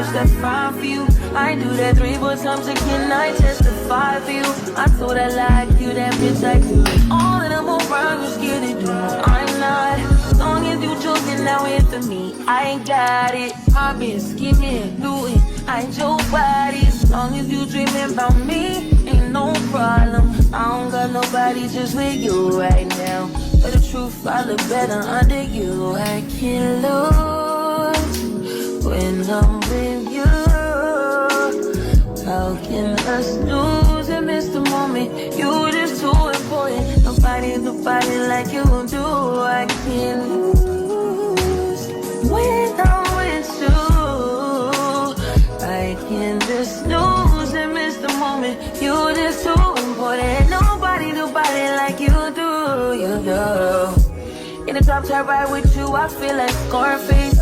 touch that fine for you. I do that 3-4 times again, I testify for you. I told her like you, that bitch I do it. All of them around you scared to do. I'm not. As long as you choosing now it for me, I ain't got it. I've been scheming, doing, I ain't your body. As long as you dreaming about me, ain't no problem. I don't got nobody just with you right now. But the truth, I look better under you. I can't lose when I'm with you. How can us lose and miss the moment? You just too important. Nobody like you do. I can't lose when I'm with you. I can just lose and miss the moment. You just too important. Nobody like you do. You do. In the top tier ride with you, I feel like Scarface.